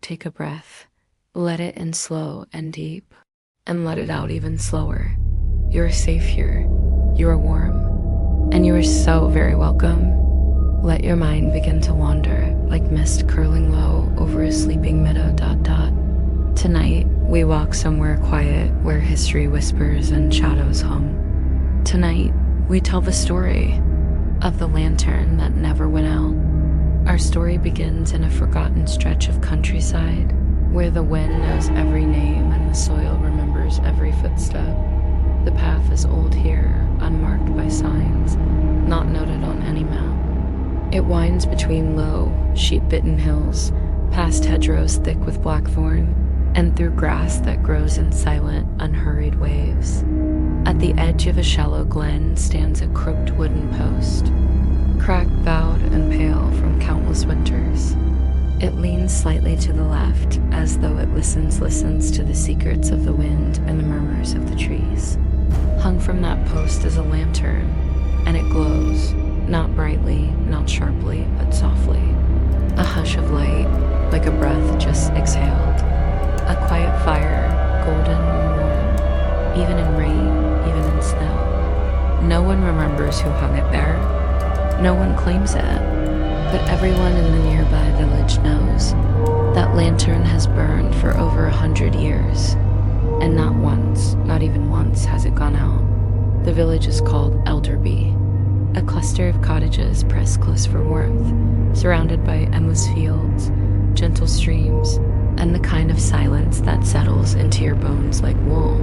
take a breath. Let it in slow and deep, and let it out even slower. You're safe here. You're warm. And you are so very welcome. Let your mind begin to wander like mist curling low over a sleeping meadow. Tonight, we walk somewhere quiet where history whispers and shadows hum. Tonight, we tell the story of the lantern that never went out. Our story begins in a forgotten stretch of countryside where the wind knows every name and the soil remembers every footstep. The path is old here, unmarked by signs, not noted on any map. It winds between low, sheep-bitten hills, past hedgerows thick with blackthorn, and through grass that grows in silent, unhurried waves. At the edge of a shallow glen stands a crooked wooden post, cracked, bowed, and pale from countless winters. It leans slightly to the left, as though it listens to the secrets of the wind and the murmurs of the trees. Hung from that post is a lantern, and it glows, not brightly, not sharply, but softly. A hush of light, like a breath just exhaled. A quiet fire, golden and warm, even in rain, even in snow. No one remembers who hung it there. No one claims it, but everyone in the nearby village knows that lantern has burned for over 100 years, and not once, not even once, has it gone out. The village is called Elderby, a cluster of cottages pressed close for warmth, surrounded by endless fields, gentle streams, and the kind of silence that settles into your bones like wool.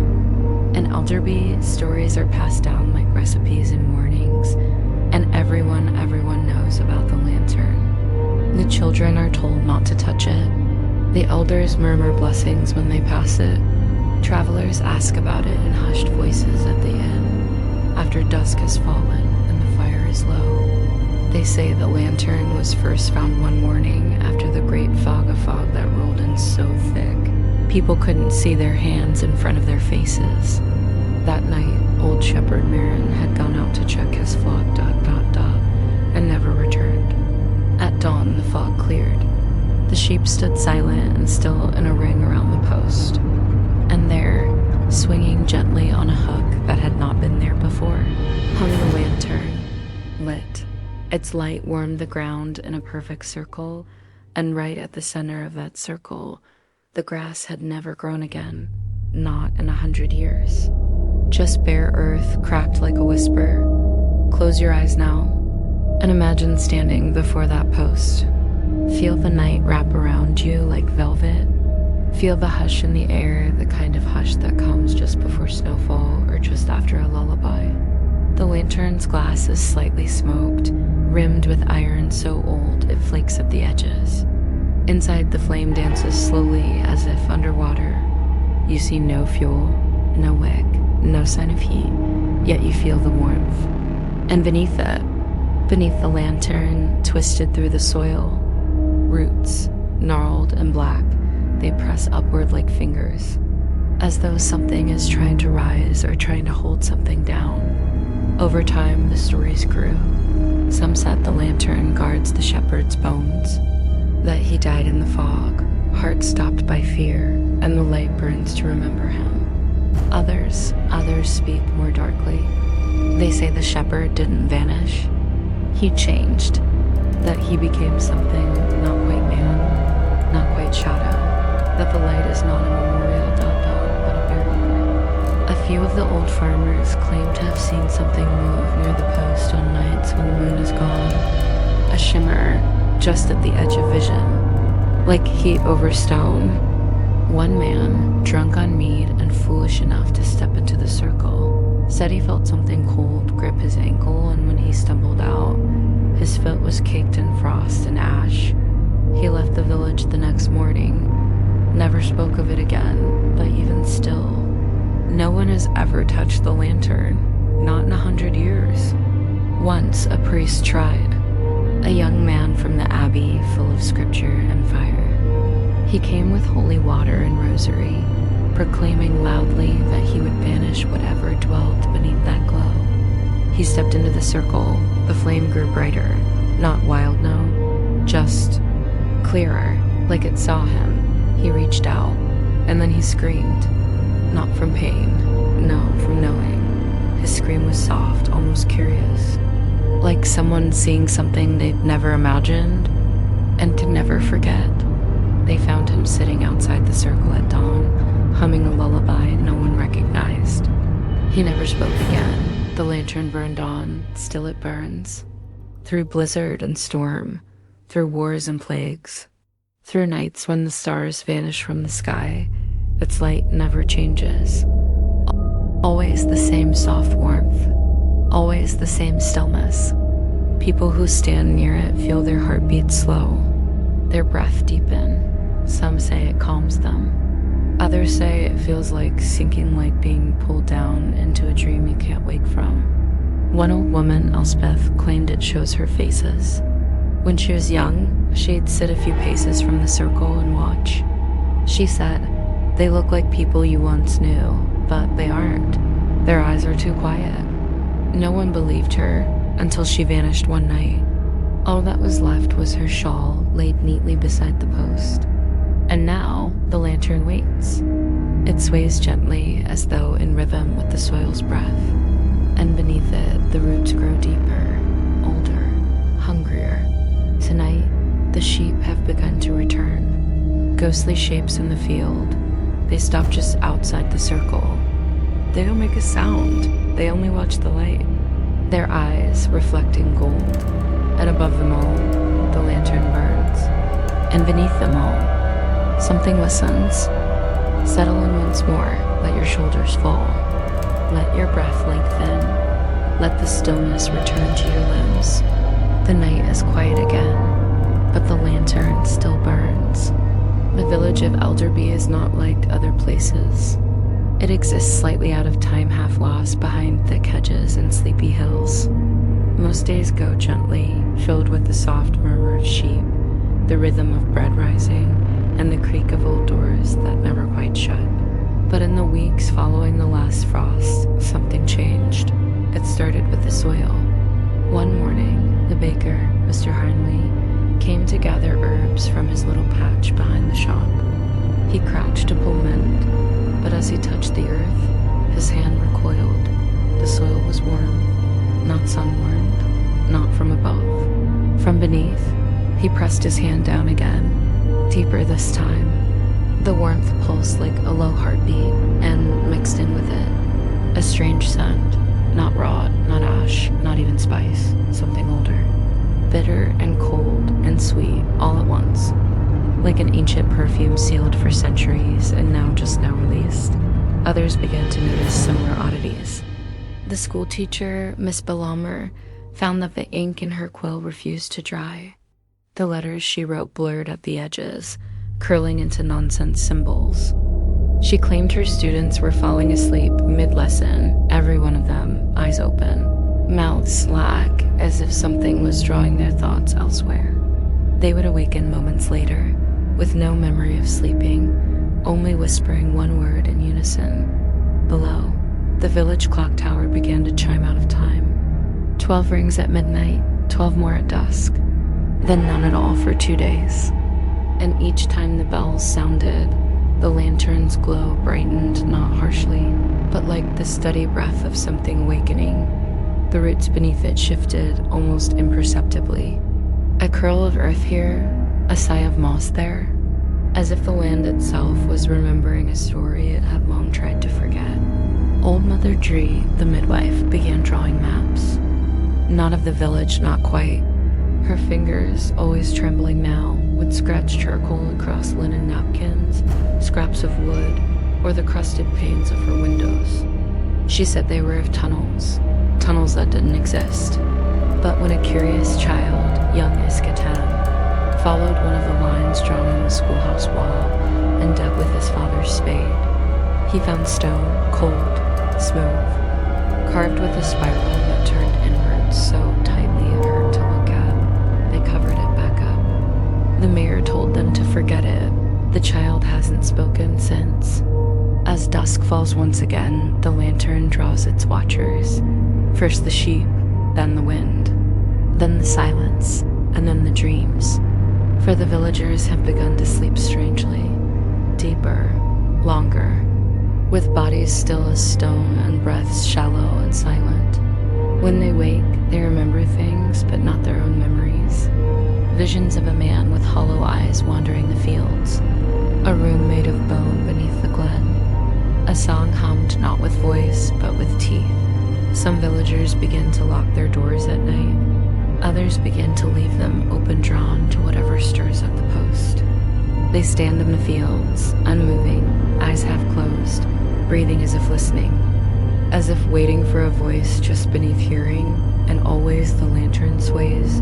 In Elderby, stories are passed down like recipes in mornings, and everyone knows about the lantern. The children are told not to touch it. The elders murmur blessings when they pass it. Travelers ask about it in hushed voices at the inn, after dusk has fallen and the fire is low. They say the lantern was first found one morning after the great fog that rolled in so thick, people couldn't see their hands in front of their faces. That night, old shepherd Marin had gone out to check his flock, and never returned. At dawn, the fog cleared. The sheep stood silent and still in a ring around the post. And there, swinging gently on a hook that had not been there before, hung the lantern, lit. Its light warmed the ground in a perfect circle, and right at the center of that circle, the grass had never grown again, not in 100 years. Just bare earth cracked like a whisper. Close your eyes now, and imagine standing before that post. Feel the night wrap around you like velvet. Feel the hush in the air, the kind of hush that comes just before snowfall or just after a lullaby. The lantern's glass is slightly smoked, rimmed with iron so old it flakes at the edges. Inside, the flame dances slowly as if underwater. You see no fuel, no wick, no sign of heat, yet you feel the warmth. And beneath the lantern, twisted through the soil, roots, gnarled and black, they press upward like fingers, as though something is trying to rise or trying to hold something down. Over time, the stories grew. Some said the lantern guards the shepherd's bones, that he died in the fog, heart stopped by fear, and the light burns to remember him. Others speak more darkly. They say the shepherd didn't vanish. He changed, that he became something not quite man, not quite shadow, that the light is not a memorial but a barrier. A few of the old farmers claim to have seen something move near the post on nights when the moon is gone, a shimmer just at the edge of vision, like heat over stone. One man, drunk on mead and foolish enough to step into the circle, said he felt something cold grip his ankle, and when he stumbled out, his foot was caked in frost and ash. He left the village the next morning, never spoke of it again, but even still, no one has ever touched the lantern, not in 100 years. Once a priest tried, a young man from the abbey full of scripture and fire. He came with holy water and rosary, proclaiming loudly that he would banish whatever dwelled beneath that glow. He stepped into the circle. The flame grew brighter, not wild, no, just clearer, like it saw him. He reached out, and then he screamed. Not from pain, no, from knowing. His scream was soft, almost curious. Like someone seeing something they'd never imagined and could never forget. They found him sitting outside the circle at dawn, humming a lullaby no one recognized. He never spoke again. The lantern burned on, still it burns. Through blizzard and storm, through wars and plagues, through nights when the stars vanish from the sky, its light never changes. Always the same soft warmth, always the same stillness. People who stand near it feel their heartbeat slow, their breath deepen. Some say it calms them. Others say it feels like sinking, like being pulled down into a dream you can't wake from. One old woman, Elspeth, claimed it shows her faces. When she was young, she'd sit a few paces from the circle and watch. She said, "They look like people you once knew, but they aren't. Their eyes are too quiet." No one believed her until she vanished one night. All that was left was her shawl laid neatly beside the post. And now the lantern waits. It sways gently as though in rhythm with the soil's breath. And beneath it, the roots grow deeper, older, hungrier. Tonight, the sheep have begun to return. Ghostly shapes in the field. They stop just outside the circle. They don't make a sound. They only watch the light. Their eyes reflecting gold. And above them all, the lantern burns. And beneath them all, something listens. Settle in once more. Let your shoulders fall. Let your breath lengthen. Let the stillness return to your limbs. The night is quiet again, but the lantern still burns. The village of Elderby is not like other places. It exists slightly out of time, half lost behind thick hedges and sleepy hills. Most days go gently, filled with the soft murmur of sheep, the rhythm of bread rising, and the creak of old doors that never quite shut. But in the weeks following the last frost, something changed. It started with the soil. One morning, the baker, Mr. Heinley, came to gather herbs from his little patch behind the shop. He crouched to pull mint, but as he touched the earth, his hand recoiled. The soil was warm, not sun-warmed, not from above. From beneath, he pressed his hand down again, deeper this time. The warmth pulsed like a low heartbeat, and mixed in with it, a strange scent, not rot, not ash, not even spice, something older. Bitter and cold and sweet all at once, like an ancient perfume sealed for centuries and just now released. Others began to notice similar oddities. The school teacher, Miss Bellamer, found that the ink in her quill refused to dry. The letters she wrote blurred at the edges, curling into nonsense symbols. She claimed her students were falling asleep mid-lesson, every one of them, eyes open, mouths slack, as if something was drawing their thoughts elsewhere. They would awaken moments later, with no memory of sleeping, only whispering one word in unison. Below, the village clock tower began to chime out of time. 12 rings at midnight, 12 more at dusk, then none at all for 2 days. And each time the bells sounded, the lantern's glow brightened not harshly, but like the steady breath of something awakening. The roots beneath it shifted almost imperceptibly. A curl of earth here, a sigh of moss there, as if the land itself was remembering a story it had long tried to forget. Old Mother Dree, the midwife, began drawing maps. Not of the village, not quite. Her fingers, always trembling now, would scratch charcoal across linen napkins, scraps of wood, or the crusted panes of her windows. She said they were of tunnels that didn't exist. But when a curious child, young as Catan, followed one of the lines drawn on the schoolhouse wall and dug with his father's spade, he found stone, cold, smooth, carved with a spiral that turned inwards so tightly it hurt to look at. They covered it back up. The mayor told them to forget it. The child hasn't spoken since. As dusk falls once again, the lantern draws its watchers. First the sheep, then the wind, then the silence, and then the dreams. For the villagers have begun to sleep strangely. with bodies still as stone and breaths shallow and silent. When they wake, they remember things, but not their own memories. Visions of a man with hollow eyes wandering the fields, a room made of bone beneath the glen, a song hummed not with voice, but with teeth. Some villagers begin to lock their doors at night. Others begin to leave them open drawn to whatever stirs up the post. They stand in the fields, unmoving, eyes half closed, breathing as if listening, as if waiting for a voice just beneath hearing, and always the lantern sways,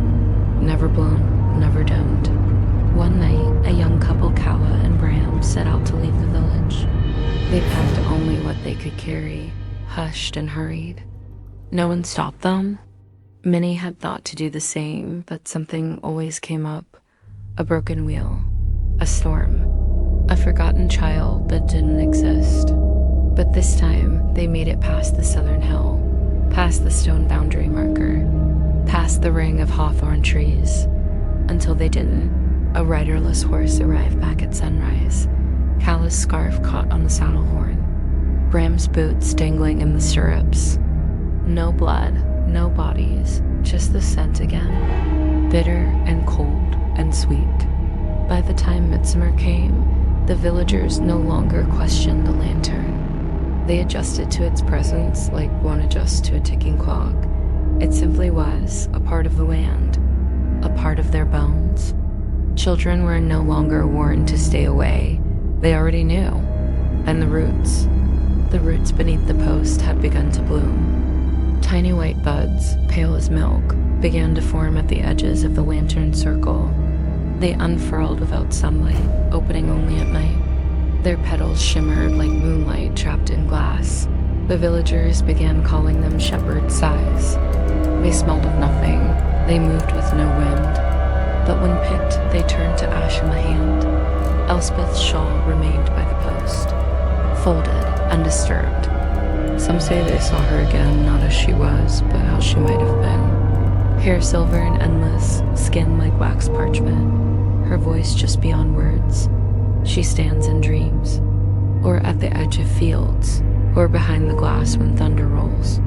never blown, never dimmed. One night, a young couple, Kala and Bram, set out to leave the village. They packed only what they could carry, hushed and hurried. No one stopped them. Many had thought to do the same, but something always came up. A broken wheel, a storm, a forgotten child that didn't exist. But this time, they made it past the southern hill, past the stone boundary marker, past the ring of hawthorn trees, until they didn't. A riderless horse arrived back at sunrise, Kala's scarf caught on the saddle horn, Bram's boots dangling in the stirrups. No blood, no bodies, just the scent again, bitter and cold and sweet. By the time midsummer came, the villagers no longer questioned the lantern. They adjusted to its presence like one adjusts to a ticking clock. It simply was a part of the land, a part of their bones. Children were no longer warned to stay away. They already knew. And the roots beneath the post had begun to bloom. Tiny white buds, pale as milk, began to form at the edges of the lantern circle. They unfurled without sunlight, opening only at night. Their petals shimmered like moonlight trapped in glass. The villagers began calling them shepherd sighs. They smelled of nothing. They moved with no wind. But when picked, they turned to ash in the hand. Elspeth's shawl remained by the post, folded, undisturbed. Some say they saw her again, not as she was, but how she might have been. Hair silver and endless, skin like wax parchment, her voice just beyond words. She stands in dreams, or at the edge of fields, or behind the glass when thunder rolls.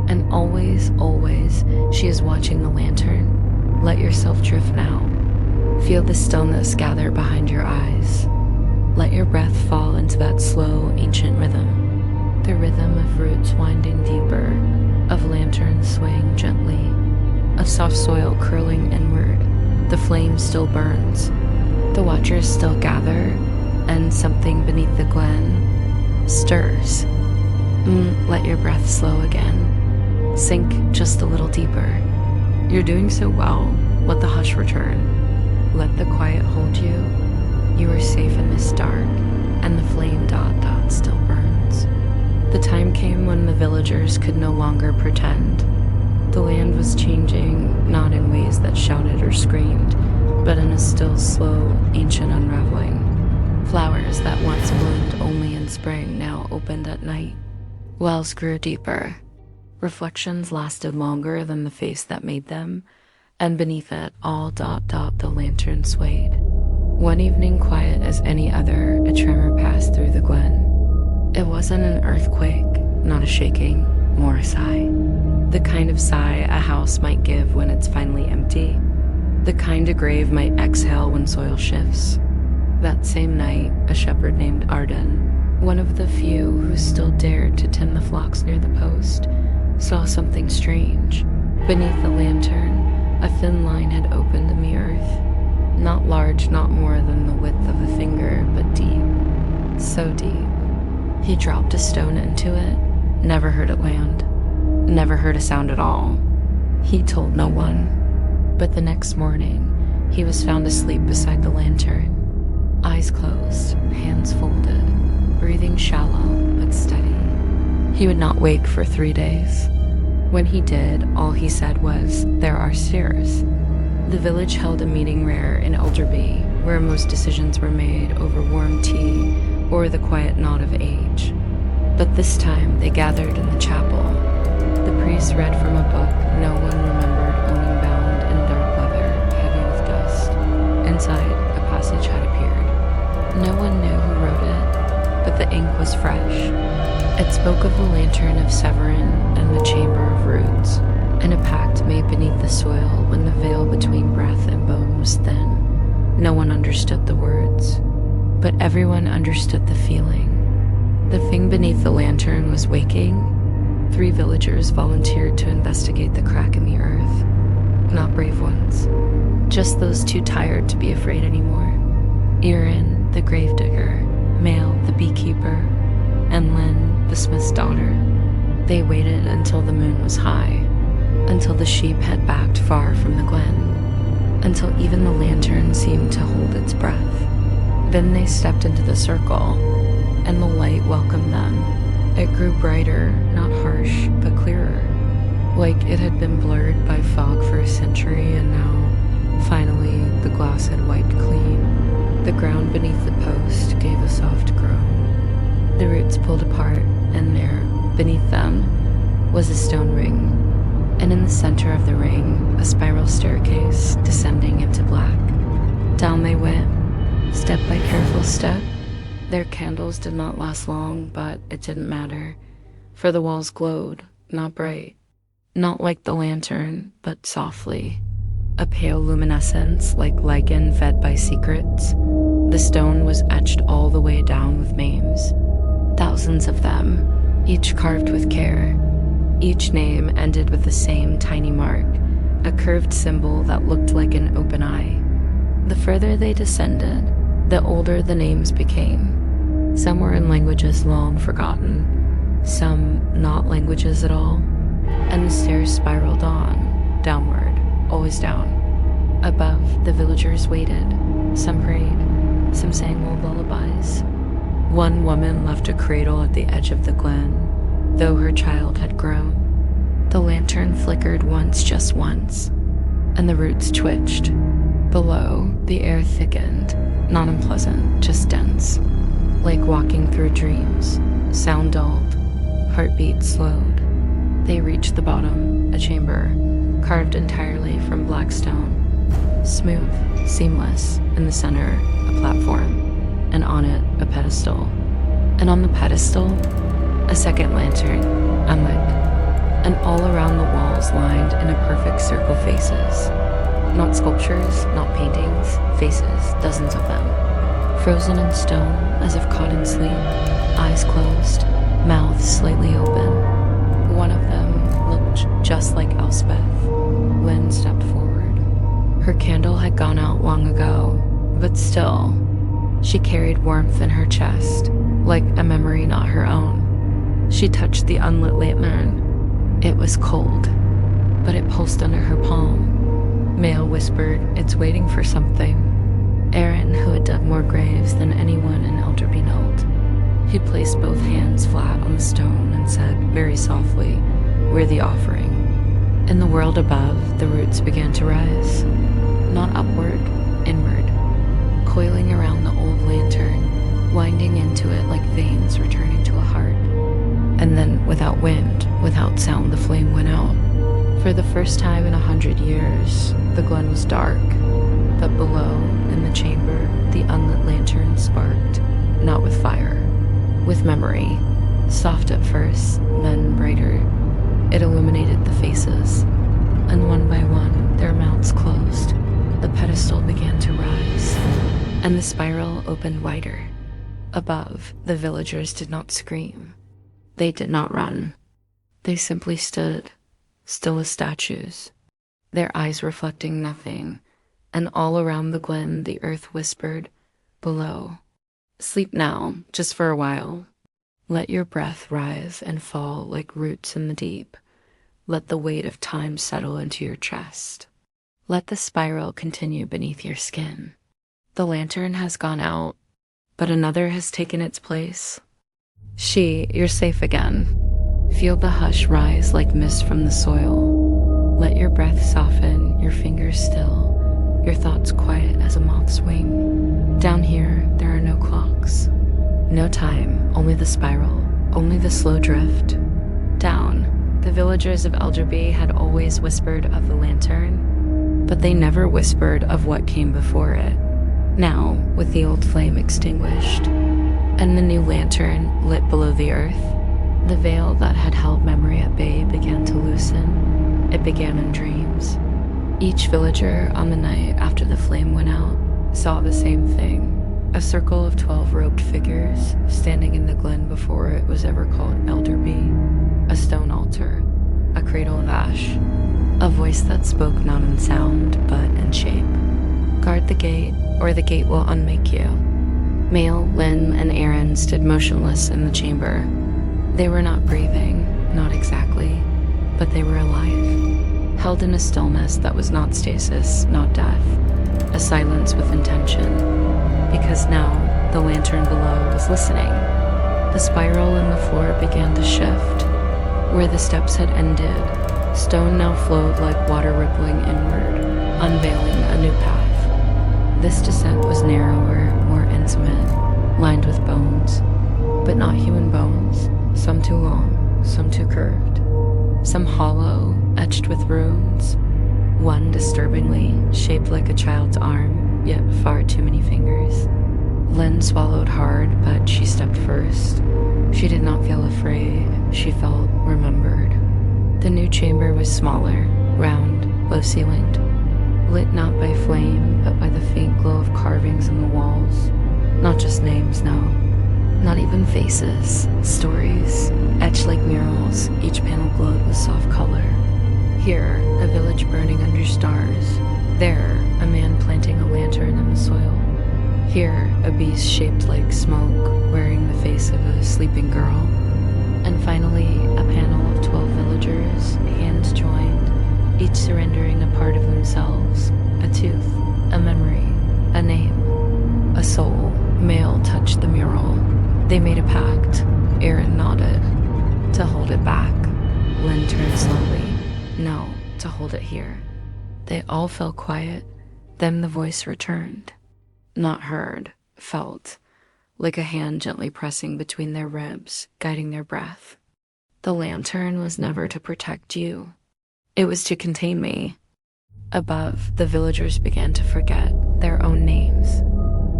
And always, always, she is watching the lantern. Let yourself drift now. Feel the stillness gather behind your eyes. Let your breath fall into that slow, ancient rhythm. The rhythm of roots winding deeper, of lanterns swaying gently, of soft soil curling inward. The flame still burns. The watchers still gather, and something beneath the glen stirs. Let your breath slow again. Sink just a little deeper. You're doing so well. Let the hush return. Let the quiet hold you. You are safe in this dark, and the flame dot still burns. The time came when the villagers could no longer pretend. The land was changing, not in ways that shouted or screamed, but in a still, slow, ancient unraveling. Flowers that once bloomed only in spring now opened at night. Wells grew deeper. Reflections lasted longer than the face that made them, and beneath it, all the lantern swayed. One evening, quiet as any other, a tremor passed through the glen. It wasn't an earthquake, not a shaking, more a sigh. The kind of sigh a house might give when it's finally empty. The kind a grave might exhale when soil shifts. That same night, a shepherd named Arden, one of the few who still dared to tend the flocks near the post, saw something strange. Beneath the lantern, a thin line had opened in the earth. Not large, not more than the width of a finger, but deep. So deep. He dropped a stone into it, never heard it land, never heard a sound at all. He told no one. But the next morning, he was found asleep beside the lantern, eyes closed, hands folded, breathing shallow but steady. He would not wake for 3 days. When he did, all he said was, "There are steers." The village held a meeting rare in Elderby, where most decisions were made over warm tea or the quiet nod of age. But this time they gathered in the chapel. The priest read from a book no one remembered owning, bound in dark leather, heavy with dust. Inside, a passage had appeared. No one knew who wrote it, but the ink was fresh. It spoke of the lantern of Severin and the chamber of roots, and a pact made beneath the soil when the veil between breath and bone was thin. No one understood the words, but everyone understood the feeling. The thing beneath the lantern was waking. 3 villagers volunteered to investigate the crack in the earth. Not brave ones, just those too tired to be afraid anymore. Erin, the gravedigger, Mael, the beekeeper, and Lynn, the smith's daughter. They waited until the moon was high, until the sheep had backed far from the glen, until even the lantern seemed to hold its breath. Then they stepped into the circle, and the light welcomed them. It grew brighter, not harsh, but clearer, like it had been blurred by fog for a century, and now, finally, the glass had wiped clean. The ground beneath the post gave a soft groan. The roots pulled apart, and there, beneath them, was a stone ring, and in the center of the ring, a spiral staircase descending into black. Down they went, step by careful step. Their candles did not last long, but it didn't matter, for the walls glowed, not bright, not like the lantern, but softly. A pale luminescence, like lichen fed by secrets. The stone was etched all the way down with names. Thousands of them, each carved with care. Each name ended with the same tiny mark, a curved symbol that looked like an open eye. The further they descended, the older the names became. Some were in languages long forgotten, some not languages at all, and the stairs spiraled on, downward, always down. Above, the villagers waited. Some prayed, some sang old lullabies. One woman left a cradle at the edge of the glen, though her child had grown. The lantern flickered once, just once, and the roots twitched. Below, the air thickened, not unpleasant, just dense. Like walking through dreams, sound dulled, heartbeat slowed. They reached the bottom, a chamber, carved entirely from black stone. Smooth, seamless, in the center, a platform, and on it, a pedestal. And on the pedestal, a second lantern, unlit, and all around the walls lined in a perfect circle faces. Not sculptures, not paintings, faces, dozens of them. Frozen in stone, as if caught in sleep, eyes closed, mouths slightly open. One of them looked just like Elspeth. Lynn stepped forward. Her candle had gone out long ago, but still, she carried warmth in her chest, like a memory not her own. She touched the unlit lantern. It was cold, but it pulsed under her palm. Mael whispered, "It's waiting for something." Erin, who had dug more graves than anyone in Elderby, knelt. He placed both hands flat on the stone and said, very softly, "We're the offering." In the world above, the roots began to rise. Not upward, inward, coiling around the old lantern, winding into it like veins returning to a heart. And then, without wind, without sound, the flame went out. For the first time in 100 years, the glen was dark. But below, in the chamber, the unlit lantern sparked, not with fire, with memory, soft at first, then brighter. It illuminated the faces, and one by one, their mouths closed. The pedestal began to rise, and the spiral opened wider. Above, the villagers did not scream. They did not run. They simply stood, still as statues, their eyes reflecting nothing. And all around the glen, the earth whispered, below, "Sleep now, just for a while. Let your breath rise and fall like roots in the deep. Let the weight of time settle into your chest. Let the spiral continue beneath your skin. The lantern has gone out, but another has taken its place. You're safe again. Feel the hush rise like mist from the soil. Let your breath soften, your fingers still. Your thoughts quiet as a moth's wing. Down here, there are no clocks. No time, only the spiral, only the slow drift. Down, the villagers of Elderby had always whispered of the lantern, but they never whispered of what came before it. Now, with the old flame extinguished, and the new lantern lit below the earth. The veil that had held memory at bay began to loosen. It began in dreams. Each villager on the night after the flame went out saw the same thing. A circle of 12 robed figures standing in the glen before it was ever called Elderby. A stone altar, a cradle of ash, a voice that spoke not in sound but in shape. Guard the gate, or the gate will unmake you. Mael, Lynn, and Aaron stood motionless in the chamber. They were not breathing, not exactly, but they were alive, held in a stillness that was not stasis, not death, a silence with intention, because now the lantern below was listening. The spiral in the floor began to shift. Where the steps had ended, stone now flowed like water rippling inward, unveiling a new path. This descent was narrower, more intimate, lined with bones, but not human bones, some too long, some too curved, some hollow, etched with runes, one disturbingly shaped like a child's arm, yet far too many fingers. Lynn swallowed hard, but she stepped first. She did not feel afraid, she felt remembered. The new chamber was smaller, round, low-ceilinged, lit not by flame, but by the faint glow of carvings on the walls. Not just names, no. Not even faces, stories, etched like murals, each panel glowed with soft color. Here, a village burning under stars. There, a man planting a lantern in the soil. Here, a beast shaped like smoke, wearing the face of a sleeping girl. And finally, a panel of 12 villagers, hands joined, each surrendering a part of themselves, a tooth, a memory, a name, a soul. Mael touched the mural. They made a pact. Aaron nodded. To hold it back. Lynn turned slowly. No, to hold it here. They all fell quiet. Then the voice returned. Not heard, felt, like a hand gently pressing between their ribs, guiding their breath. The lantern was never to protect you. It was to contain me. Above, the villagers began to forget their own names,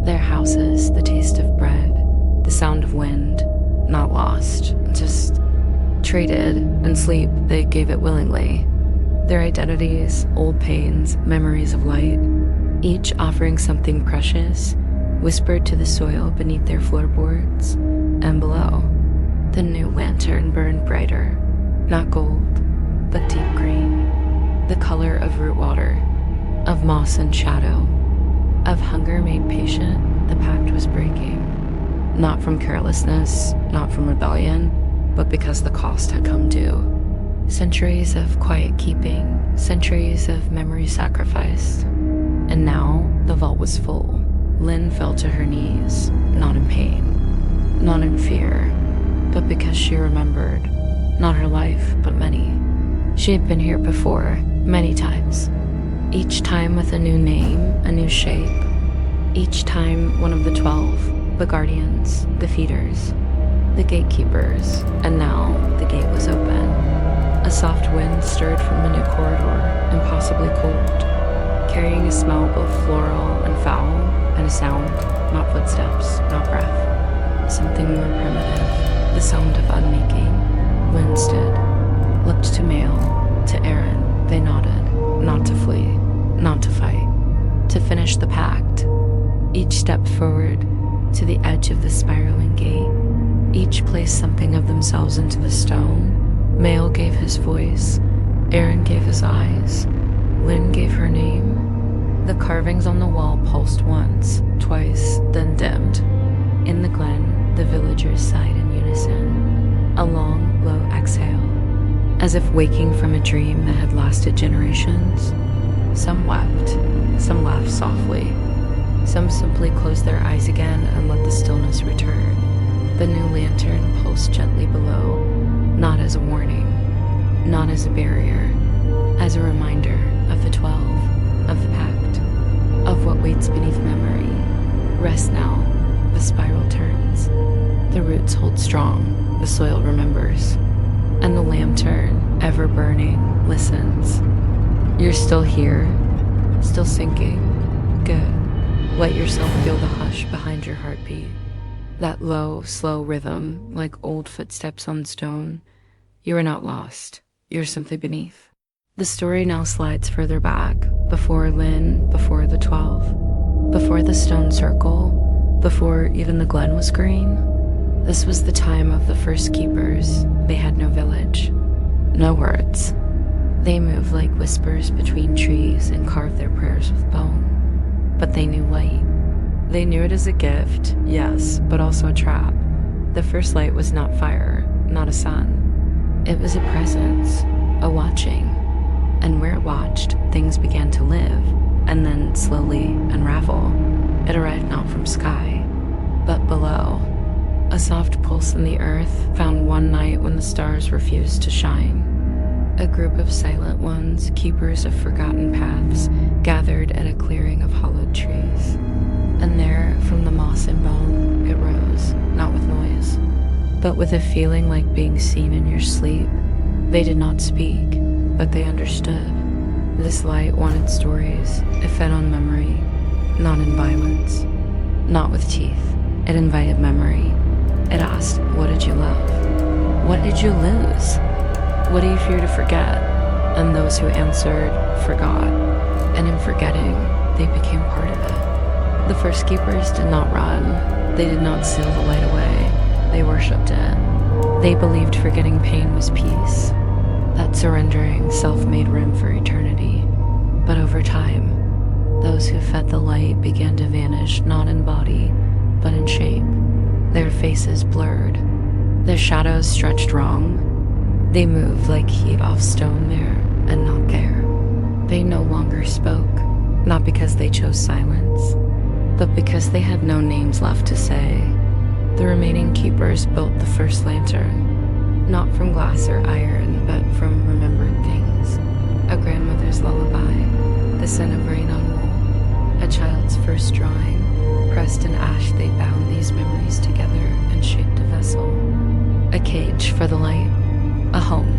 their houses, the taste of bread, the sound of wind, not lost, just traded, and sleep they gave it willingly. Their identities, old pains, memories of light, each offering something precious, whispered to the soil beneath their floorboards, and below. The new lantern burned brighter, not gold, but deep green, the color of root water, of moss and shadow, of hunger made patient. The pact was breaking, not from carelessness, not from rebellion, but because the cost had come due. Centuries of quiet keeping, centuries of memory sacrificed. And now the vault was full. Lynn fell to her knees, not in pain, not in fear, but because she remembered, not her life, but many. She had been here before, many times, each time with a new name, a new shape, each time one of the 12, the guardians, the feeders, the gatekeepers, and now the gate was open. A soft wind stirred from the new corridor, impossibly cold, carrying a smell both floral and foul, and a sound, not footsteps, not breath, something more primitive, the sound of unmaking. Lynn stood, looked to Mael, to Aaron. They nodded, not to flee, not to fight, to finish the pact. Each stepped forward to the edge of the spiraling gate. Each placed something of themselves into the stone. Mael gave his voice, Aaron gave his eyes, Lynn gave her name. The carvings on the wall pulsed once, twice, then dimmed. In the glen, the villagers sighed in unison, a long, low exhale, as if waking from a dream that had lasted generations. Some wept, some laughed softly, some simply closed their eyes again and let the stillness return. The new lantern pulsed gently below, not as a warning, not as a barrier, as a reminder of the 12, of the pact, of what waits beneath memory. Rest now, the spiral turns. The roots hold strong, the soil remembers, and the lantern, ever burning, listens. You're still here, still sinking. Good. Let yourself feel the hush behind your heartbeat, That low, slow rhythm, like old footsteps on stone. You are not lost. You're simply beneath. The story now slides further back, before Lynn, before the 12, before the stone circle, before even the glen was green. This was the time of the first keepers. They had no village, no words. They moved like whispers between trees and carved their prayers with bone. But they knew light. They knew it as a gift, yes, but also a trap. The first light was not fire, not a sun. It was a presence, a watching. And where it watched, things began to live, and then slowly unravel. It arrived not from sky, but below. A soft pulse in the earth found one night when the stars refused to shine. A group of silent ones, keepers of forgotten paths, gathered at a clearing of hollowed trees. And there, from the moss and bone, it rose, not with noise, but with a feeling like being seen in your sleep. They did not speak, but they understood. This light wanted stories. It fed on memory, not in violence, not with teeth. It invited memory. It asked, what did you love? What did you lose? What do you fear to forget? And those who answered forgot. And in forgetting, they became part of it. The first keepers did not run. They did not seal the light away. They worshipped it. They believed forgetting pain was peace, that surrendering self-made room for eternity. But over time, those who fed the light began to vanish, not in body, but in shape. Their faces blurred. Their shadows stretched wrong. They moved like heat off stone there and not there. They no longer spoke, not because they chose silence, but because they had no names left to say. The remaining keepers built the first lantern, not from glass or iron, but from remembered things. A grandmother's lullaby, the scent of rain on wool, a child's first drawing. Pressed in ash, they bound these memories together and shaped a vessel, a cage for the light, a home.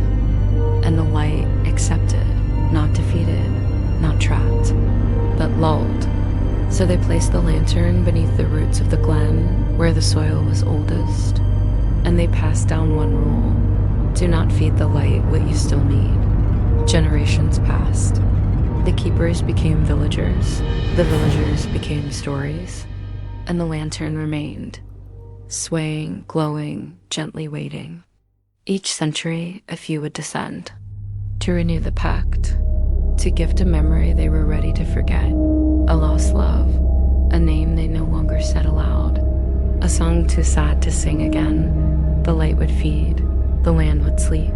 And the light accepted, not defeated, not trapped, but lulled. So they placed the lantern beneath the roots of the glen, where the soil was oldest, and they passed down one rule: do not feed the light what you still need. Generations passed. The keepers became villagers, the villagers became stories, and the lantern remained, swaying, glowing, gently waiting. Each century, a few would descend, to renew the pact, to gift a memory they were ready to forget, a lost love, a name they no longer said aloud, a song too sad to sing again. The light would feed, the land would sleep,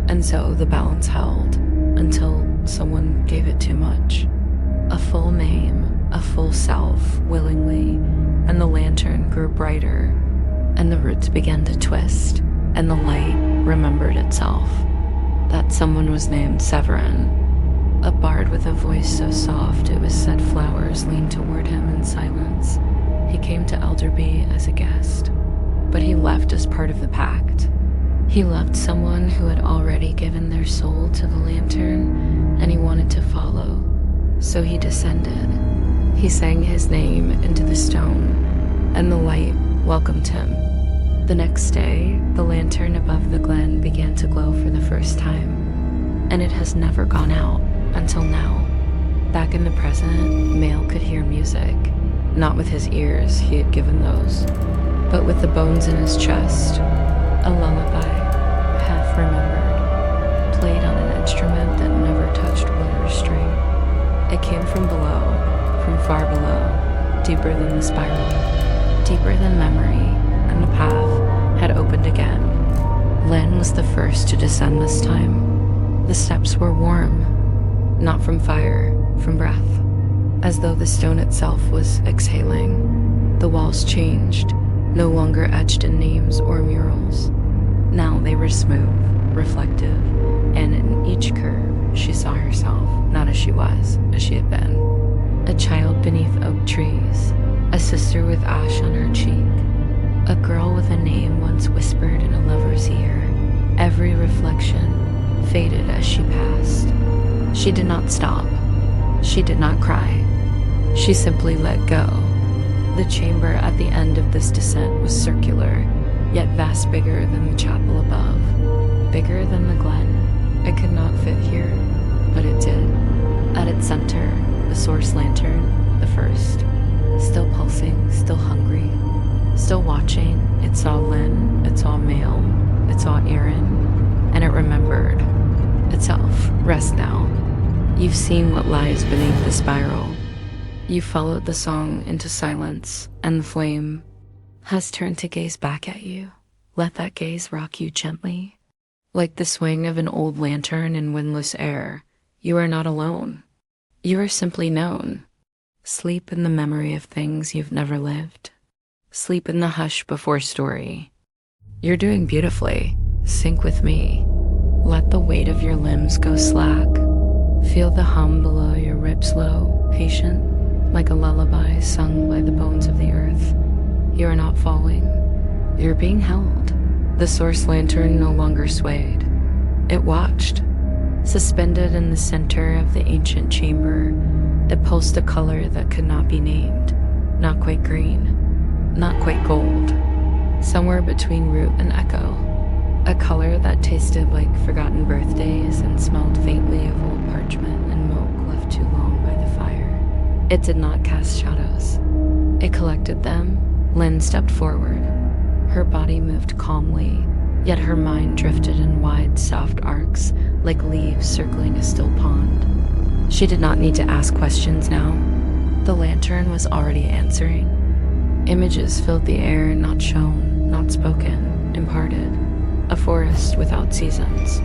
and so the balance held, until someone gave it too much. A full name, a full self, willingly, and the lantern grew brighter, and the roots began to twist, and the light remembered itself. That someone was named Severin, a bard with a voice so soft it was said flowers leaned toward him in silence. He came to Elderby as a guest, but he left as part of the pact. He loved someone who had already given their soul to the lantern, and he wanted to follow, so he descended. He sang his name into the stone, and the light welcomed him. The next day, the lantern above the glen began to glow for the first time, and it has never gone out until now. Back in the present, Male could hear music, not with his ears, he had given those, but with the bones in his chest. A lullaby, half remembered, played on an instrument that never touched wood or string. It came from below, from far below, deeper than the spiral, deeper than memory, and the path had opened again. Len was the first to descend this time. The steps were warm, not from fire, from breath, as though the stone itself was exhaling. The walls changed, no longer etched in names or murals. Now they were smooth, reflective, and in each curve she saw herself, not as she was, as she had been. A child beneath oak trees, a sister with ash on her cheek, a girl with a name once whispered in a lover's ear. Every reflection faded as she passed. She did not stop. She did not cry. She simply let go. The chamber at the end of this descent was circular, yet vast bigger than the chapel above, bigger than the glen. It could not fit here, but it did. At its center, the source lantern, the first, still pulsing, still hungry, still watching. It saw Lynn, it saw Mail, it saw Aaron, and it remembered itself. Rest now. You've seen what lies beneath the spiral. You followed the song into silence, and the flame has turned to gaze back at you. Let that gaze rock you gently. Like the swing of an old lantern in windless air, you are not alone. You are simply known. Sleep in the memory of things you've never lived. Sleep in the hush before story. You're doing beautifully. Sink with me. Let the weight of your limbs go slack. Feel the hum below your ribs low, patient, like a lullaby sung by the bones of the earth. You are not falling. You're being held. The source lantern no longer swayed. It watched. Suspended in the center of the ancient chamber, it pulsed a color that could not be named. Not quite green. Not quite gold. Somewhere between root and echo. A color that tasted like forgotten birthdays and smelled faintly of old parchment and milk left too long by the fire. It did not cast shadows. It collected them. Lynn stepped forward. Her body moved calmly, yet her mind drifted in wide, soft arcs like leaves circling a still pond. She did not need to ask questions now. The lantern was already answering. Images filled the air, not shown, not spoken, imparted. A forest without seasons.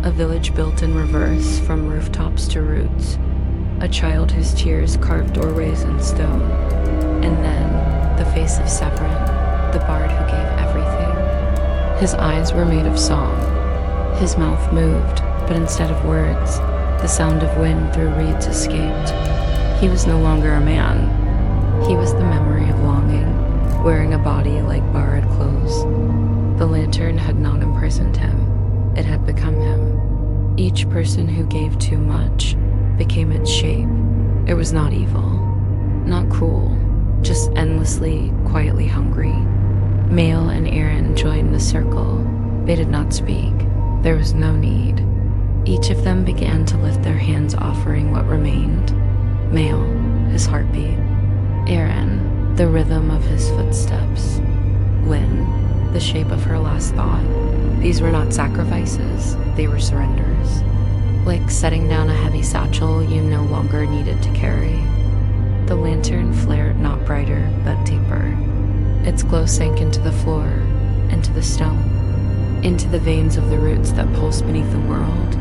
A village built in reverse from rooftops to roots. A child whose tears carved doorways in stone. And then, the face of Severin, the bard who gave everything. His eyes were made of song. His mouth moved, but instead of words, the sound of wind through reeds escaped. He was no longer a man. He was the memory of longing, wearing a body like borrowed clothes. The lantern had not imprisoned him. It had become him. Each person who gave too much became its shape. It was not evil, not cruel, just endlessly, quietly hungry. Mail and Aaron joined the circle. They did not speak. There was no need. Each of them began to lift their hands, offering what remained. Mail, his heartbeat. Aaron, the rhythm of his footsteps. Lynn, the shape of her last thought. These were not sacrifices, they were surrenders. Like setting down a heavy satchel you no longer needed to carry. The lantern flared not brighter, but deeper. Its glow sank into the floor, into the stone, into the veins of the roots that pulse beneath the world.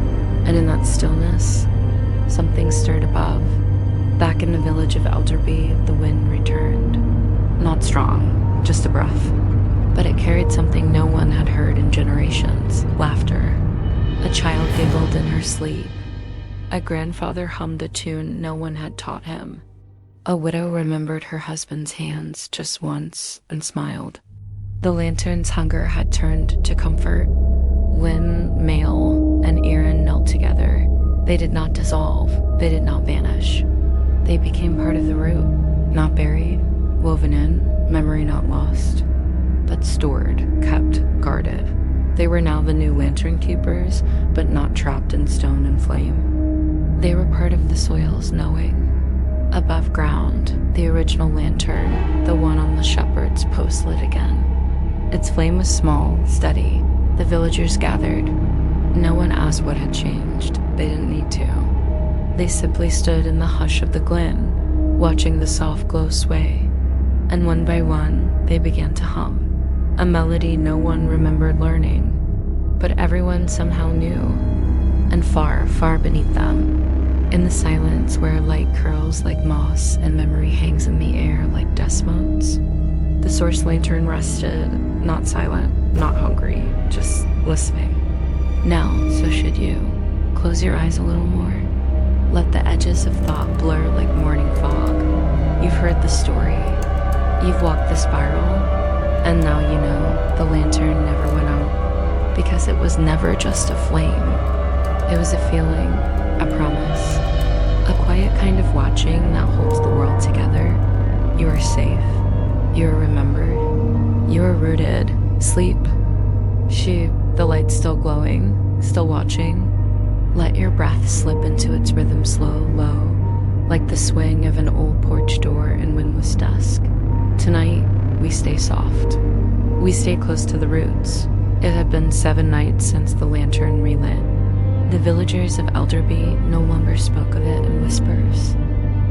And in that stillness, something stirred above. Back in the village of Elderby, the wind returned. Not strong, just a breath. But it carried something no one had heard in generations. Laughter. A child giggled in her sleep. A grandfather hummed a tune no one had taught him. A widow remembered her husband's hands just once and smiled. The lantern's hunger had turned to comfort. Lynn, Mail, and Aaron knelt together. They did not dissolve. They did not vanish. They became part of the root, not buried, woven in, memory not lost, but stored, kept, guarded. They were now the new lantern keepers, but not trapped in stone and flame. They were part of the soil's knowing. Above ground, the original lantern, the one on the shepherd's post lit again. Its flame was small, steady. The villagers gathered. No one asked what had changed. They didn't need to. They simply stood in the hush of the glen, watching the soft glow sway. And one by one, they began to hum. A melody no one remembered learning, but everyone somehow knew. And far, far beneath them, in the silence where light curls like moss and memory hangs in the air like desmotes, the source lantern rested, not silent, not hungry, just listening. Now, so should you. Close your eyes a little more. Let the edges of thought blur like morning fog. You've heard the story. You've walked the spiral. And now you know the lantern never went out, because it was never just a flame. It was a feeling, a promise, a quiet kind of watching that holds the world together. You are safe. You are remembered. You are rooted. Sleep. The light still glowing, still watching. Let your breath slip into its rhythm slow, low, like the swing of an old porch door in windless dusk. Tonight, we stay soft. We stay close to the roots. It had been 7 nights since the lantern relit. The villagers of Elderby no longer spoke of it in whispers.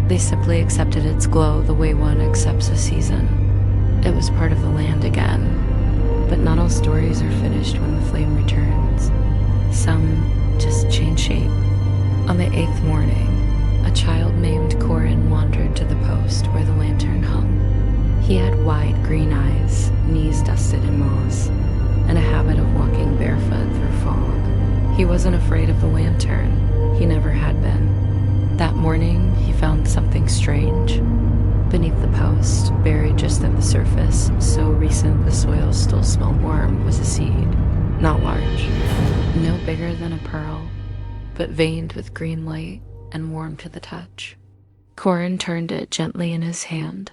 They simply accepted its glow the way one accepts a season. It was part of the land again. But not all stories are finished when the flame returns. Some just change shape. On the 8th morning, a child named Corin wandered to the post where the lantern hung. He had wide green eyes, knees dusted in moss, and a habit of walking barefoot through fog. He wasn't afraid of the lantern. He never had been. That morning, he found something strange. Beneath the post, buried just at the surface, so recent the soil still smelled warm, was a seed. Not large, no bigger than a pearl, but veined with green light and warm to the touch. Corin turned it gently in his hand,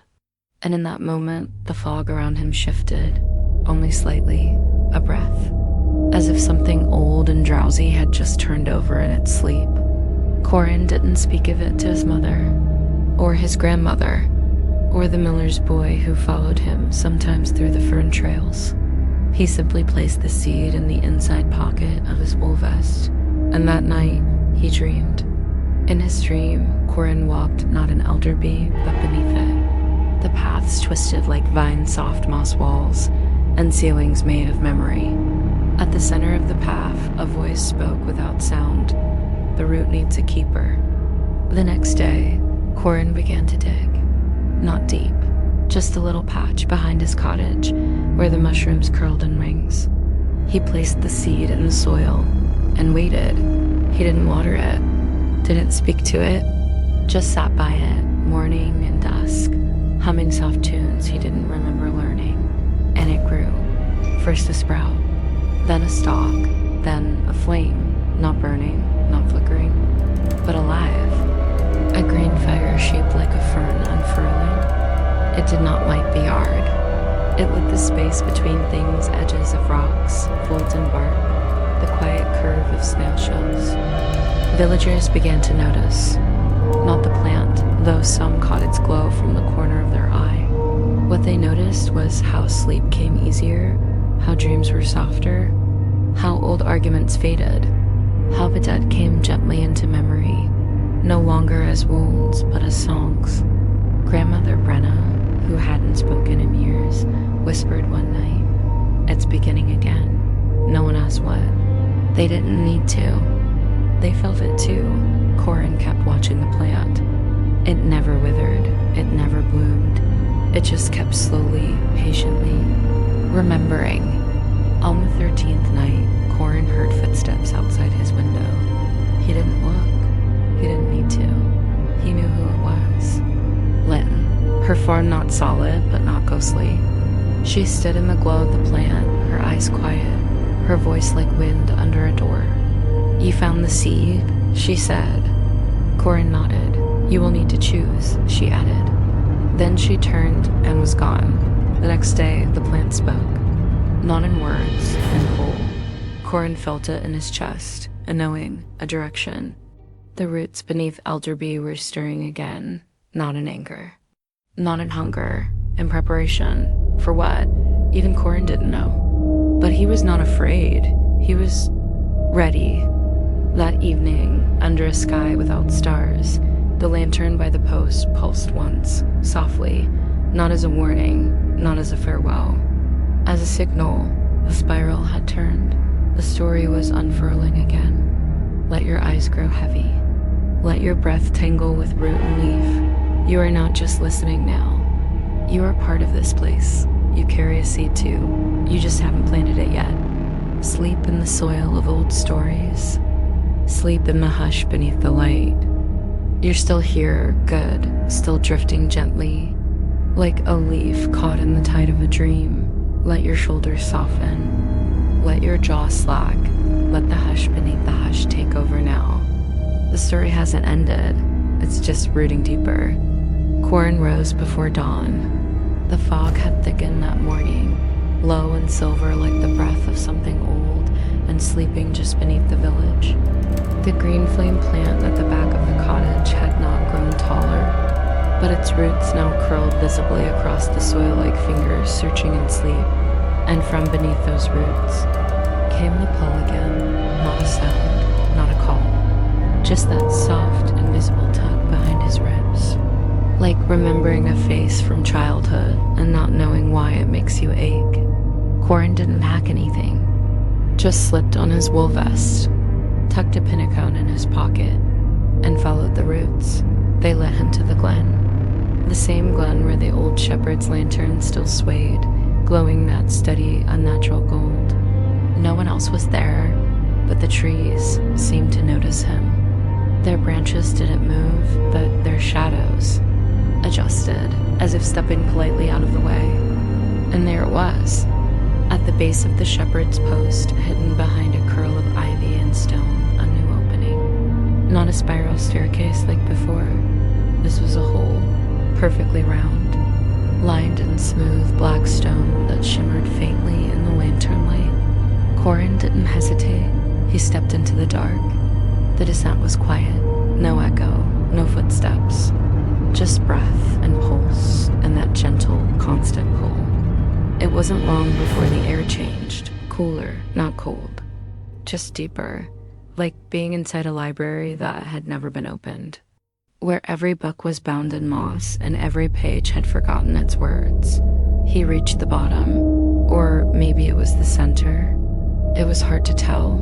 and in that moment, the fog around him shifted, only slightly, a breath, as if something old and drowsy had just turned over in its sleep. Corin didn't speak of it to his mother, or his grandmother, or the miller's boy who followed him sometimes through the fern trails. He simply placed the seed in the inside pocket of his wool vest, and that night he dreamed. In his dream, Corin walked not in Elderby, but beneath it. The paths twisted like vine-soft moss walls, and ceilings made of memory. At the center of the path, a voice spoke without sound. The root needs a keeper. The next day, Corin began to dig. Not deep, just a little patch behind his cottage where the mushrooms curled in rings. He placed the seed in the soil and waited. He didn't water it, didn't speak to it, just sat by it, morning and dusk, humming soft tunes he didn't remember learning. And it grew. First a sprout, then a stalk, then a flame, not burning, not flickering, but alive. A green fire shaped like a fern unfurling. It did not light the yard. It lit the space between things, edges of rocks, folds in bark, the quiet curve of snail shells. Villagers began to notice. Not the plant, though some caught its glow from the corner of their eye. What they noticed was how sleep came easier, how dreams were softer, how old arguments faded, how the dead came gently into memory, no longer as wounds, but as songs. Grandmother Brenna, who hadn't spoken in years, whispered one night, "It's beginning again." No one asked what. They didn't need to. They felt it too. Corin kept watching the plant. It never withered. It never bloomed. It just kept slowly, patiently, remembering. On the 13th night, Corin heard footsteps outside his window. He didn't look. He didn't need to. He knew who it was. Lynn. Her form not solid, but not ghostly. She stood in the glow of the plant, her eyes quiet, her voice like wind under a door. "You found the seed?" she said. Corin nodded. "You will need to choose," she added. Then she turned and was gone. The next day, the plant spoke. Not in words, in whole. Corin felt it in his chest, a knowing, a direction. The roots beneath Elderby were stirring again, not in anger. Not in hunger, in preparation. For what? Even Corin didn't know. But he was not afraid. He was ready. That evening, under a sky without stars, the lantern by the post pulsed once, softly, not as a warning, not as a farewell. As a signal, the spiral had turned. The story was unfurling again. Let your eyes grow heavy. Let your breath tangle with root and leaf. You are not just listening now. You are part of this place. You carry a seed too. You just haven't planted it yet. Sleep in the soil of old stories. Sleep in the hush beneath the light. You're still here, good, still drifting gently, like a leaf caught in the tide of a dream. Let your shoulders soften. Let your jaw slack. Let the hush beneath the hush take over now. The story hasn't ended. It's just rooting deeper. Corin rose before dawn. The fog had thickened that morning, low and silver like the breath of something old and sleeping just beneath the village. The green flame plant at the back of the cottage had not grown taller, but its roots now curled visibly across the soil like fingers searching in sleep. And from beneath those roots came the pull again, not a sound, not a call, just that soft, invisible tug behind his ribs. Like remembering a face from childhood and not knowing why it makes you ache. Corin didn't hack anything, just slipped on his wool vest, tucked a pinnacone in his pocket, and followed the roots. They led him to the glen. The same glen where the old shepherd's lantern still swayed, glowing that steady, unnatural gold. No one else was there, but the trees seemed to notice him. Their branches didn't move, but their shadows adjusted, as if stepping politely out of the way. And there it was, at the base of the shepherd's post, hidden behind a curl of ivy and stone, a new opening. Not a spiral staircase like before. This was a hole, perfectly round, lined in smooth black stone that shimmered faintly in the lantern light. Corin didn't hesitate. He stepped into the dark. The descent was quiet, no echo, no footsteps. Just breath and pulse and that gentle, constant pull. It wasn't long before the air changed, cooler, not cold, just deeper, like being inside a library that had never been opened, where every book was bound in moss and every page had forgotten its words. He reached the bottom, or maybe it was the center. It was hard to tell.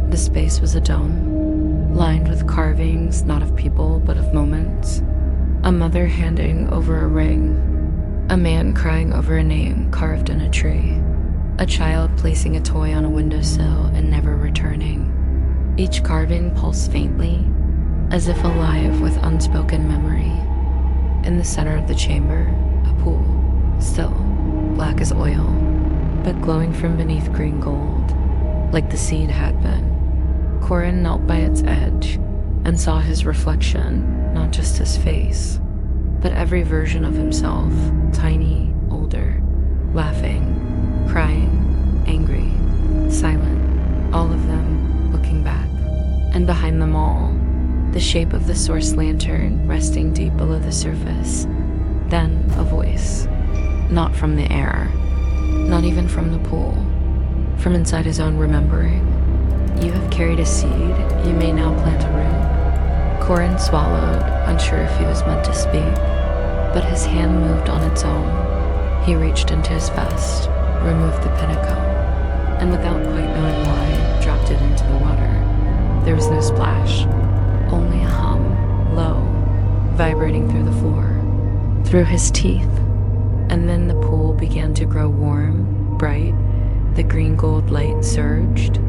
The space was a dome, lined with carvings, not of people, but of moments. A mother handing over a ring, a man crying over a name carved in a tree, a child placing a toy on a windowsill and never returning. Each carving pulsed faintly, as if alive with unspoken memory. In the center of the chamber, a pool, still, black as oil, but glowing from beneath green gold, like the seed had been. Corin knelt by its edge and saw his reflection, not just his face, but every version of himself, tiny, older, laughing, crying, angry, silent, all of them looking back. And behind them all, the shape of the source lantern resting deep below the surface. Then a voice, not from the air, not even from the pool, from inside his own remembering. You have carried a seed, you may now plant a root. Corin swallowed, unsure if he was meant to speak, but his hand moved on its own. He reached into his vest, removed the pinnacone, and without quite knowing why, dropped it into the water. There was no splash, only a hum, low, vibrating through the floor, through his teeth. And then the pool began to grow warm, bright. The green gold light surged,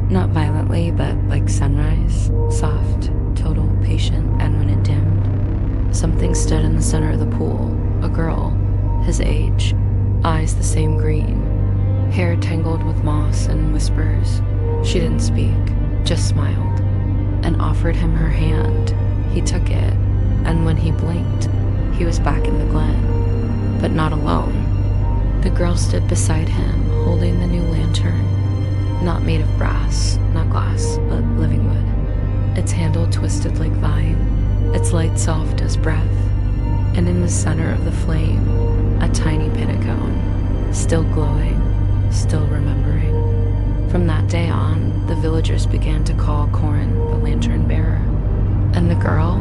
not violently, but like sunrise, soft, total, patient, and when it dimmed, something stood in the center of the pool, a girl, his age, eyes the same green, hair tangled with moss and whispers. She didn't speak, just smiled, and offered him her hand. He took it, and when he blinked, he was back in the glen, but not alone. The girl stood beside him, holding the new lantern, not made of brass, not glass, but living wood. Its handle twisted like vine, its light soft as breath, and in the center of the flame, a tiny pinnacone, still glowing, still remembering. From that day on, the villagers began to call Corin the lantern bearer. And the girl,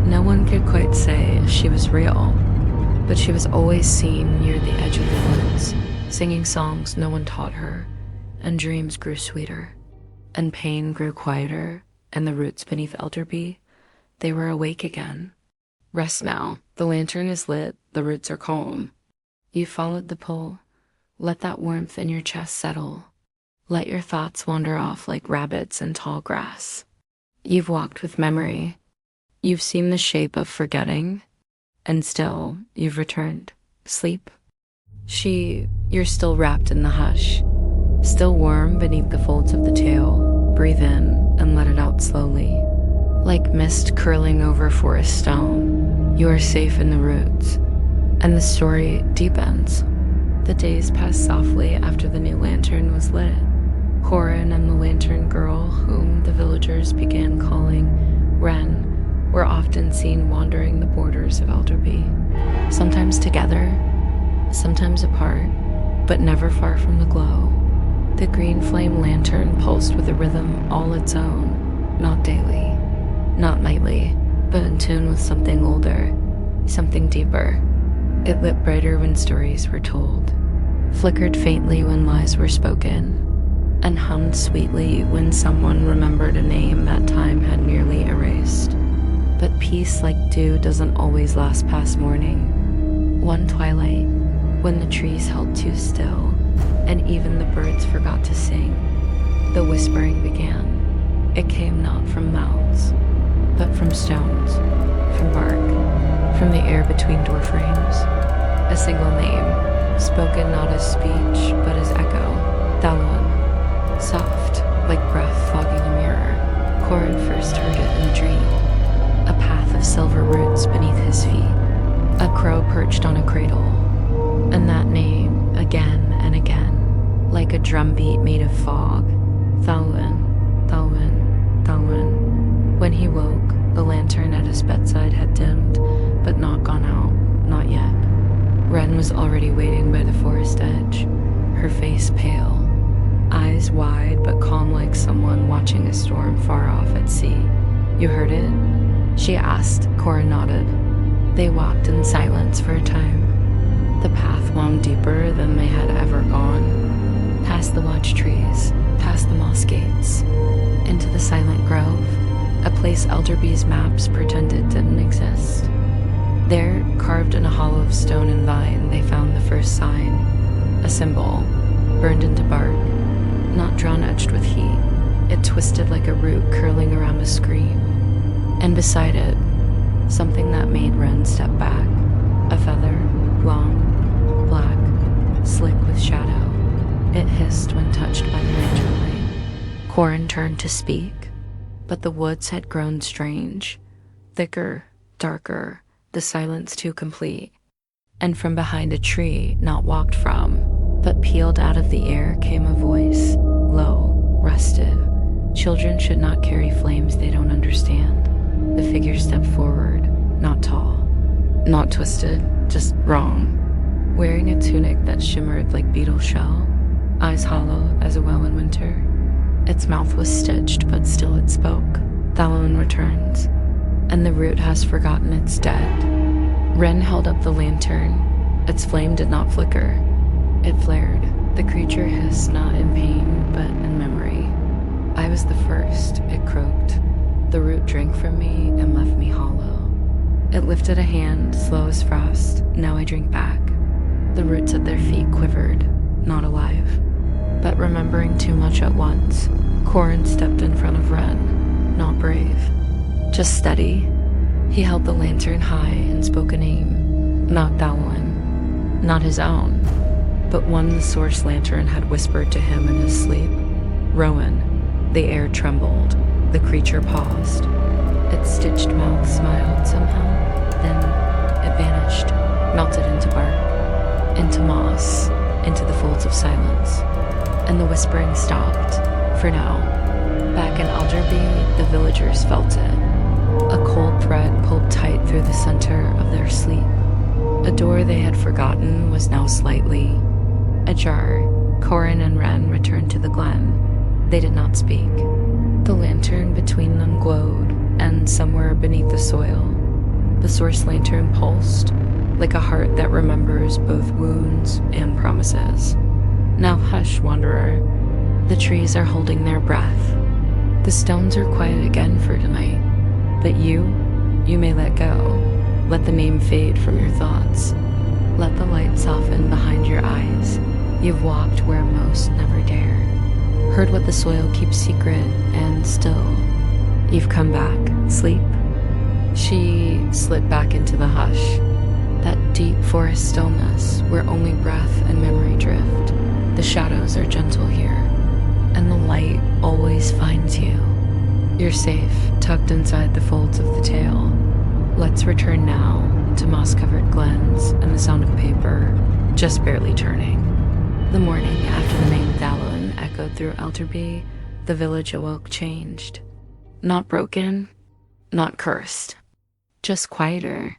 no one could quite say if she was real, but she was always seen near the edge of the woods, singing songs no one taught her, and dreams grew sweeter, and pain grew quieter, and the roots beneath Elderby, they were awake again. Rest now. The lantern is lit, the roots are calm. You followed the pull. Let that warmth in your chest settle. Let your thoughts wander off like rabbits in tall grass. You've walked with memory. You've seen the shape of forgetting. And still, you've returned. Sleep? You're still wrapped in the hush. Still warm beneath the folds of the tail. Breathe in and let it out slowly. Like mist curling over forest stone, you are safe in the roots. And the story deepens. The days passed softly after the new lantern was lit. Corin and the lantern girl, whom the villagers began calling Wren, were often seen wandering the borders of Elderby, sometimes together, sometimes apart, but never far from the glow. The green flame lantern pulsed with a rhythm all its own, not daily, not nightly, but in tune with something older, something deeper. It lit brighter when stories were told, flickered faintly when lies were spoken, and hummed sweetly when someone remembered a name that time had nearly erased. But peace like dew doesn't always last past morning. One twilight, when the trees held too still, and even the birds forgot to sing, the whispering began. It came not from mouths, but from stones, from bark, from the air between door frames. A single name, spoken not as speech, but as echo, Thalwyn. Soft, like breath fogging a mirror, Corin first heard it in a dream. A path of silver roots beneath his feet, a crow perched on a cradle, and that name again and again, like a drumbeat made of fog. Thalwyn, Thalwyn, Thalwyn. When he woke, the lantern at his bedside had dimmed, but not gone out, not yet. Wren was already waiting by the forest edge, her face pale, eyes wide but calm like someone watching a storm far off at sea. "You heard it?" she asked. Corin nodded. They walked in silence for a time. The path wound deeper than they had ever gone, past the lodge trees, past the moss gates, into the silent grove, a place Elderby's maps pretended didn't exist. There, carved in a hollow of stone and vine, they found the first sign, a symbol, burned into bark, not drawn etched with heat. It twisted like a root curling around a scream. And beside it, something that made Wren step back, a feather, long, black, slick with shadow. It hissed when touched by the lantern light. Corin turned to speak, but the woods had grown strange, thicker, darker, the silence too complete. And from behind a tree, not walked from, but peeled out of the air, came a voice, low, restive. Children should not carry flames they don't understand. The figure stepped forward, not tall, not twisted, just wrong. Wearing a tunic that shimmered like beetle shell, eyes hollow as a well in winter. Its mouth was stitched, but still it spoke. Thalwyn returns, and the root has forgotten it's dead. Wren held up the lantern. Its flame did not flicker. It flared. The creature hissed not in pain, but in memory. "I was the first," it croaked. "The root drank from me and left me hollow." It lifted a hand, slow as frost. "Now I drink back." The roots at their feet quivered, not alive, but remembering too much at once. Corin stepped in front of Wren, not brave, just steady. He held the lantern high and spoke a name, not Thalwyn, not his own, but one the source lantern had whispered to him in his sleep. "Rowan." The air trembled. The creature paused. Its stitched mouth smiled somehow. Then it vanished, melted into bark, into moss, into the folds of silence. And the whispering stopped, for now. Back in Elderby, the villagers felt it. A cold thread pulled tight through the center of their sleep. A door they had forgotten was now slightly ajar. Corin and Wren returned to the glen. They did not speak. The lantern between them glowed, and somewhere beneath the soil, the source lantern pulsed, like a heart that remembers both wounds and promises. "Now hush, wanderer. The trees are holding their breath. The stones are quiet again for tonight. But you may let go. Let the name fade from your thoughts. Let the light soften behind your eyes. You've walked where most never dare. Heard what the soil keeps secret, and still, you've come back. Sleep." She slid back into the hush, that deep forest stillness where only breath and memory drift. The shadows are gentle here, and the light always finds you. You're safe, tucked inside the folds of the tail. Let's return now, to moss-covered glens and the sound of paper just barely turning. The morning after the name Dallin echoed through Elderby, the village awoke changed. Not broken, not cursed, just quieter.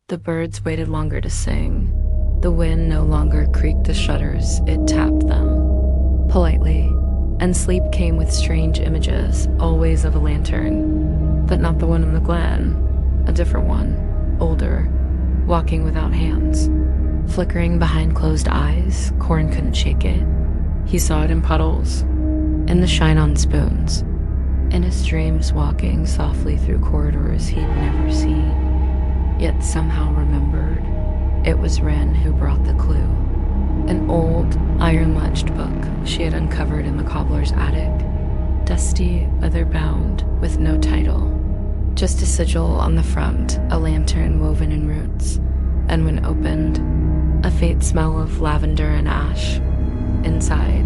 The birds waited longer to sing. The wind no longer creaked the shutters, it tapped them politely, and sleep came with strange images, always of a lantern, but not the one in the glen, a different one, older, walking without hands. Flickering behind closed eyes, Corin couldn't shake it. He saw it in puddles, in the shine on spoons, in his dreams walking softly through corridors he'd never seen, yet somehow remembered. It was Wren who brought the clue. An old, iron-ledged book she had uncovered in the cobbler's attic, dusty, leather-bound, with no title. Just a sigil on the front, a lantern woven in roots, and when opened, a faint smell of lavender and ash. Inside,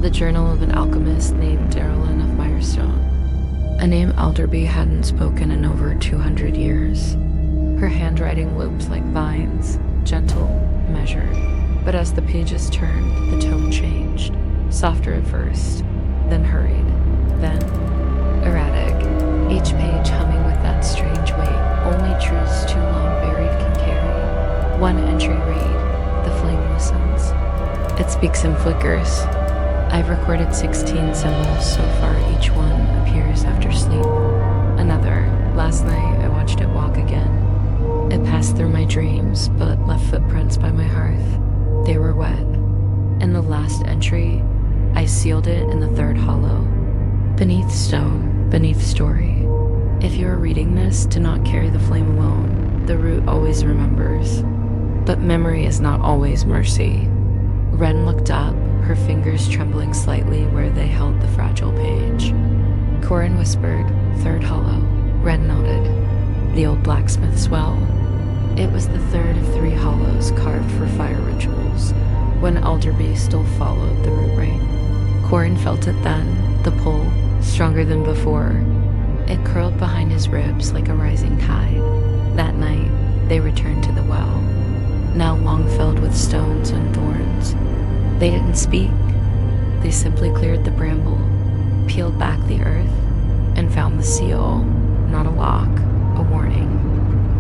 the journal of an alchemist named Darylyn of Mirestone, a name Elderby hadn't spoken in over 200 years. Her handwriting looped like vines, gentle, measured, but as the pages turned, the tone changed, softer at first, then hurried, then erratic, each page humming with that strange weight only truths too long buried can carry. One entry read, "The flame listens. It speaks in flickers. I've recorded 16 symbols so far, each one appears after sleep." Another, "Last night I watched it walk again. It passed through my dreams, but left footprints by my hearth. They were wet." And the last entry, "I sealed it in the third hollow. Beneath stone, beneath story. If you are reading this, do not carry the flame alone. The root always remembers. But memory is not always mercy." Wren looked up, her fingers trembling slightly where they held the fragile page. Corin whispered, "Third hollow." Wren nodded. The old blacksmith's well. It was the third of 3 hollows carved for fire rituals, when Elderby still followed the root ring. Corin felt it then, the pull, stronger than before. It curled behind his ribs like a rising tide. That night, they returned to the well, now long filled with stones and thorns. They didn't speak. They simply cleared the bramble, peeled back the earth, and found the seal, not a lock, a warning.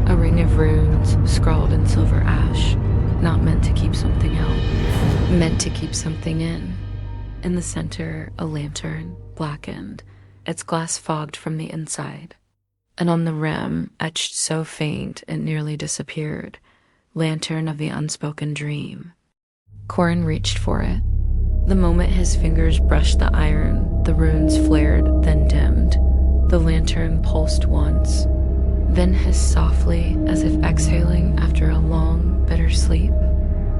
A ring of runes scrawled in silver ash, not meant to keep something out, meant to keep something in. In the center, a lantern, blackened, its glass fogged from the inside. And on the rim, etched so faint it nearly disappeared, lantern of the unspoken dream. Corin reached for it. The moment his fingers brushed the iron, the runes flared, then dimmed. The lantern pulsed once, then hissed softly as if exhaling after a long, bitter sleep,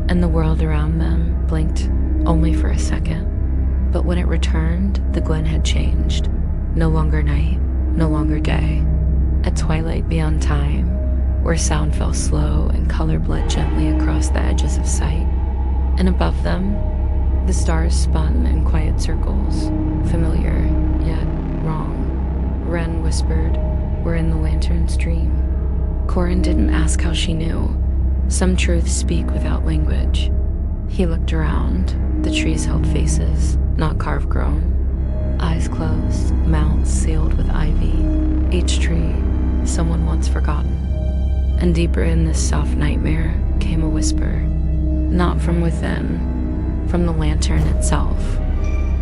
and the world around them blinked only for a second. But when it returned, the glen had changed. No longer night, no longer day. A twilight beyond time, where sound fell slow and color bled gently across the edges of sight. And above them, the stars spun in quiet circles, familiar, yet wrong. Wren whispered, "We're in the lantern's dream." Corin didn't ask how she knew. Some truths speak without language. He looked around. The trees held faces, not carved-grown. Eyes closed, mouths sealed with ivy. Each tree, someone once forgotten. And deeper in this soft nightmare came a whisper. Not from within, from the lantern itself.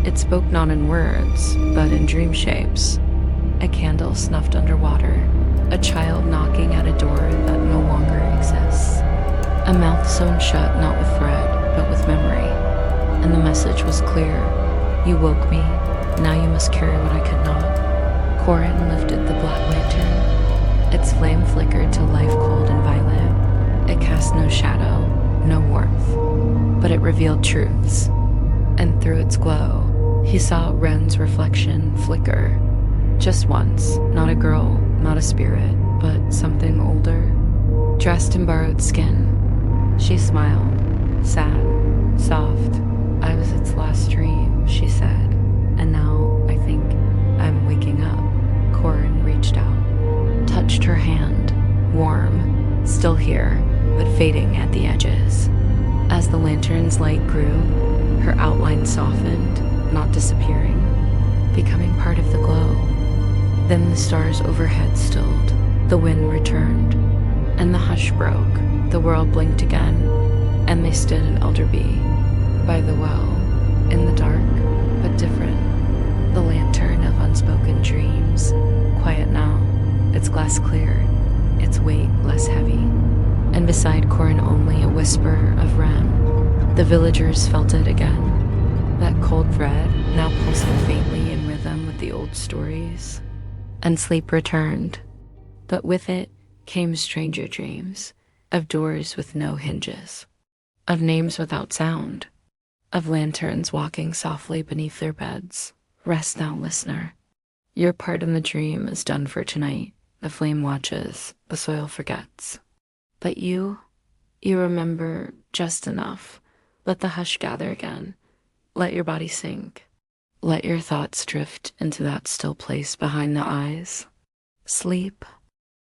It spoke not in words, but in dream shapes. A candle snuffed underwater, a child knocking at a door that no longer exists. A mouth sewn shut not with thread, but with memory. And the message was clear. "You woke me, now you must carry what I could not." Corin lifted the black lantern. Its flame flickered to life cold and violent. It cast no shadow, no warmth, but it revealed truths. And through its glow, he saw Wren's reflection flicker. Just once, not a girl, not a spirit, but something older, dressed in borrowed skin. She smiled, sad, soft. "I was its last dream," she said, "and now I think I'm waking up." Corin reached out, touched her hand, warm, still healing. fading at the edges. As the lantern's light grew, her outline softened, not disappearing, becoming part of the glow. Then the stars overhead stilled, the wind returned, and the hush broke. The world blinked again, and they stood in Elderby, by the well, in the dark, but different. The lantern of unspoken dreams, quiet now, its glass clear, its weight less heavy. And beside Corin only a whisper of REM. The villagers felt it again, that cold red now pulsing faintly in rhythm with the old stories. And sleep returned, but with it came stranger dreams, of doors with no hinges, of names without sound, of lanterns walking softly beneath their beds. Rest now, listener. Your part in the dream is done for tonight. The flame watches, the soil forgets. But you remember just enough. Let the hush gather again. Let your body sink. Let your thoughts drift into that still place behind the eyes. Sleep